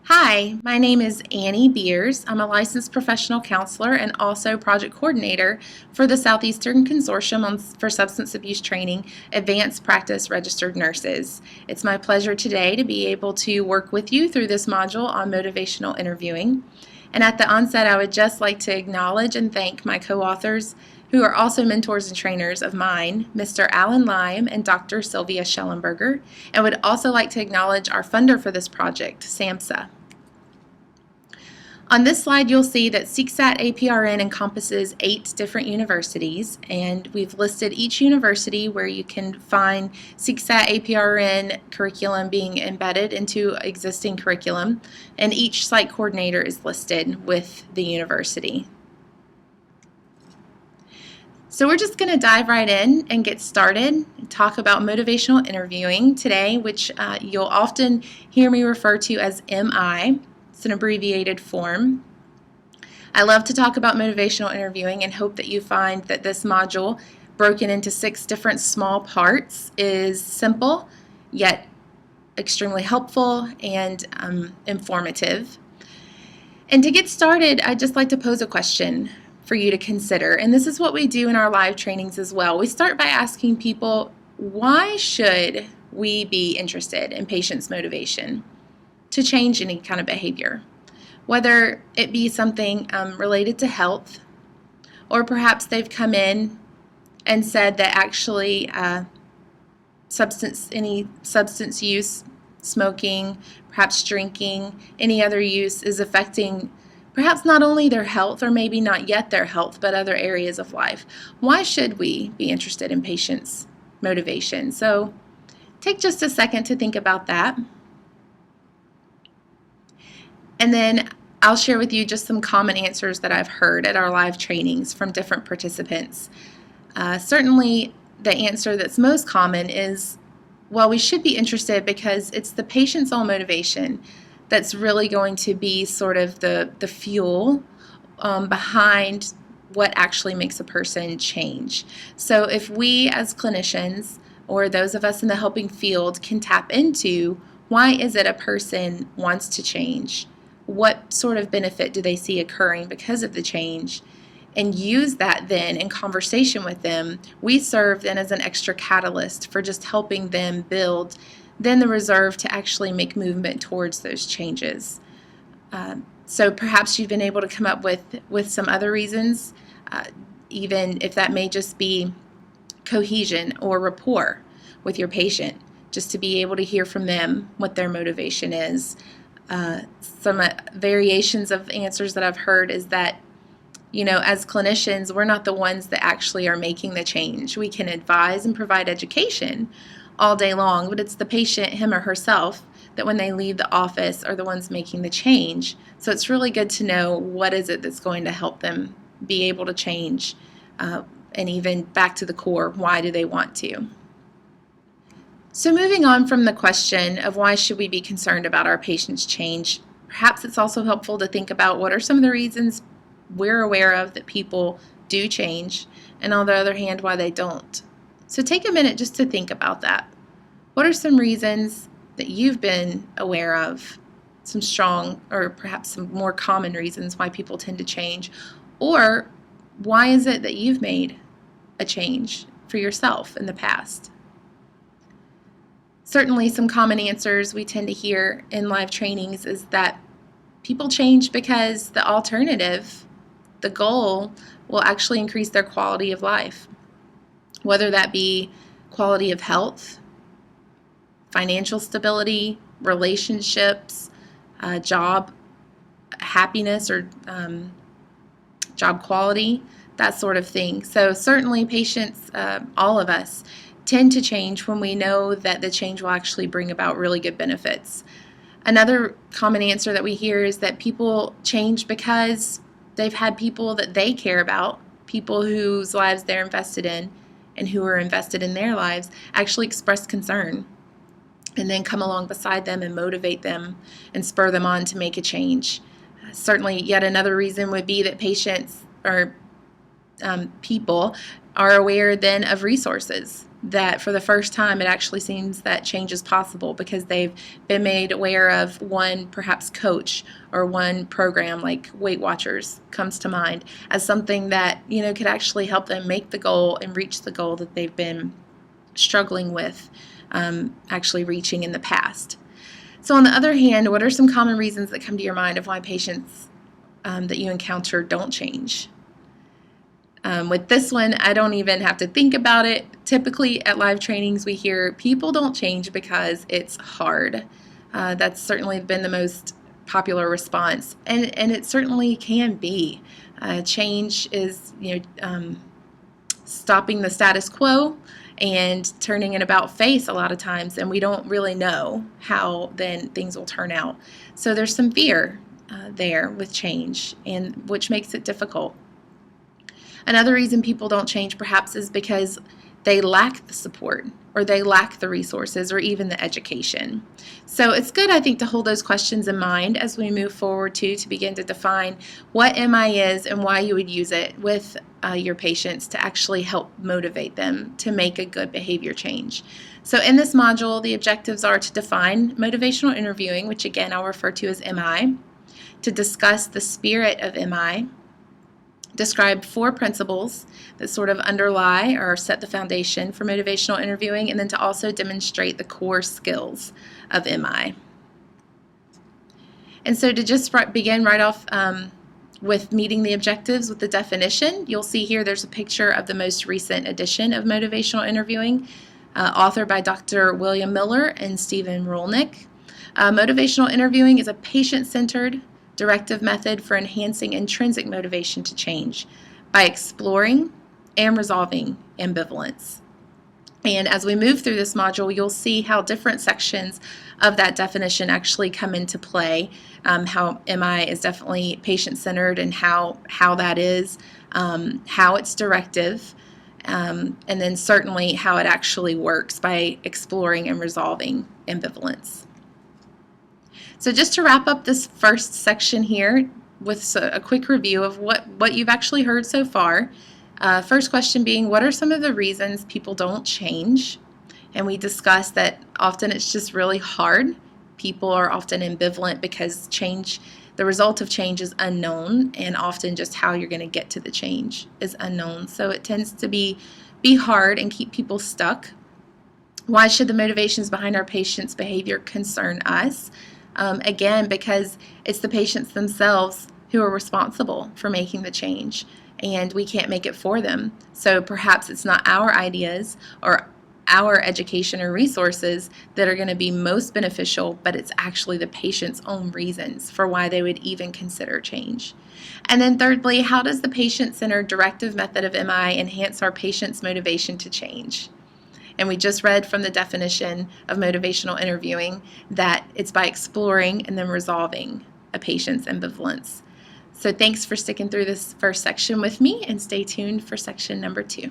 Hi, my name is Annie Beers. I'm a licensed professional counselor and also project coordinator for the Southeastern Consortium for Substance Abuse Training Advanced Practice Registered Nurses. It's my pleasure today to be able to work with you through this module on motivational interviewing. And at the onset, I would just like to acknowledge and thank my co-authors who are also mentors and trainers of mine, Mr. Alan Lime and Dr. Sylvia Schellenberger, and would also like to acknowledge our funder for this project, SAMHSA. On this slide, you'll see that SECSAT-APRN encompasses 8 different universities, and we've listed each university where you can find SECSAT-APRN curriculum being embedded into existing curriculum, and each site coordinator is listed with the university. So we're just going to dive right in and get started and talk about motivational interviewing today, which you'll often hear me refer to as MI. It's an abbreviated form. I love to talk about motivational interviewing and hope that you find that this module, broken into 6 different small parts, is simple yet extremely helpful and informative. And to get started, I'd just like to pose a question for you to consider. And this is what we do in our live trainings as well. We start by asking people, why should we be interested in patients' motivation to change any kind of behavior, whether it be something related to health, or perhaps they've come in and said that actually any substance use, smoking, perhaps drinking, any other use is affecting perhaps not only their health, or maybe not yet their health, but other areas of life. Why should we be interested in patients' motivation? So take just a second to think about that. And then I'll share with you just some common answers that I've heard at our live trainings from different participants. Certainly the answer that's most common is, well, we should be interested because it's the patient's own motivation that's really going to be sort of the fuel behind what actually makes a person change. So if we as clinicians, or those of us in the helping field, can tap into why is it a person wants to change, what sort of benefit do they see occurring because of the change, and use that then in conversation with them, we serve then as an extra catalyst for just helping them build then the reserve to actually make movement towards those changes. So perhaps you've been able to come up with some other reasons, even if that may just be cohesion or rapport with your patient, just to be able to hear from them what their motivation is. Some variations of answers that I've heard is that, as clinicians, we're not the ones that actually are making the change. We can advise and provide education all day long, but it's the patient, him or herself, that when they leave the office are the ones making the change. So it's really good to know what is it that's going to help them be able to change, and even back to the core, why do they want to? So moving on from the question of why should we be concerned about our patients' change, perhaps it's also helpful to think about what are some of the reasons we're aware of that people do change, and on the other hand, why they don't. So take a minute just to think about that. What are some reasons that you've been aware of, some strong or perhaps some more common reasons why people tend to change? Or why is it that you've made a change for yourself in the past? Certainly some common answers we tend to hear in live trainings is that people change because the alternative, the goal, will actually increase their quality of life, whether that be quality of health, financial stability, relationships, job happiness, or job quality, that sort of thing. So certainly patients, all of us, tend to change when we know that the change will actually bring about really good benefits. Another common answer that we hear is that people change because they've had people that they care about, people whose lives they're invested in and who are invested in their lives, actually express concern and then come along beside them and motivate them and spur them on to make a change. Certainly yet another reason would be that patients or people are aware then of resources. that for the first time it actually seems that change is possible because they've been made aware of one perhaps coach or one program like Weight Watchers comes to mind as something that could actually help them make the goal and reach the goal that they've been struggling with actually reaching in the past. So on the other hand, what are some common reasons that come to your mind of why patients that you encounter don't change? With this one, I don't even have to think about it. Typically at live trainings, we hear people don't change because it's hard. That's certainly been the most popular response, and it certainly can be. Change is stopping the status quo and turning an about face a lot of times, and we don't really know how then things will turn out. So there's some fear there with change, and which makes it difficult. Another reason people don't change perhaps is because they lack the support or they lack the resources or even the education. So it's good, I think, to hold those questions in mind as we move forward to begin to define what MI is and why you would use it with your patients to actually help motivate them to make a good behavior change. So in this module, the objectives are to define motivational interviewing, which again I'll refer to as MI, to discuss the spirit of MI, describe 4 principles that sort of underlie or set the foundation for motivational interviewing, and then to also demonstrate the core skills of MI. And so to just begin right off with meeting the objectives with the definition, you'll see here there's a picture of the most recent edition of motivational interviewing, authored by Dr. William Miller and Stephen Rolnick. Motivational interviewing is a patient-centered directive method for enhancing intrinsic motivation to change by exploring and resolving ambivalence. And as we move through this module, you'll see how different sections of that definition actually come into play, how MI is definitely patient-centered and how that is, how it's directive, and then certainly how it actually works by exploring and resolving ambivalence. So just to wrap up this first section here with a quick review of what you've actually heard so far. First question being, what are some of the reasons people don't change? And we discussed that often it's just really hard. People are often ambivalent because the result of change is unknown, and often just how you're going to get to the change is unknown. So it tends to be hard and keep people stuck. Why should the motivations behind our patients' behavior concern us? Again, because it's the patients themselves who are responsible for making the change, and we can't make it for them. So perhaps it's not our ideas or our education or resources that are going to be most beneficial, but it's actually the patient's own reasons for why they would even consider change. And then thirdly, how does the patient-centered directive method of MI enhance our patients' motivation to change? And we just read from the definition of motivational interviewing that it's by exploring and then resolving a patient's ambivalence. So thanks for sticking through this first section with me, and stay tuned for section number 2.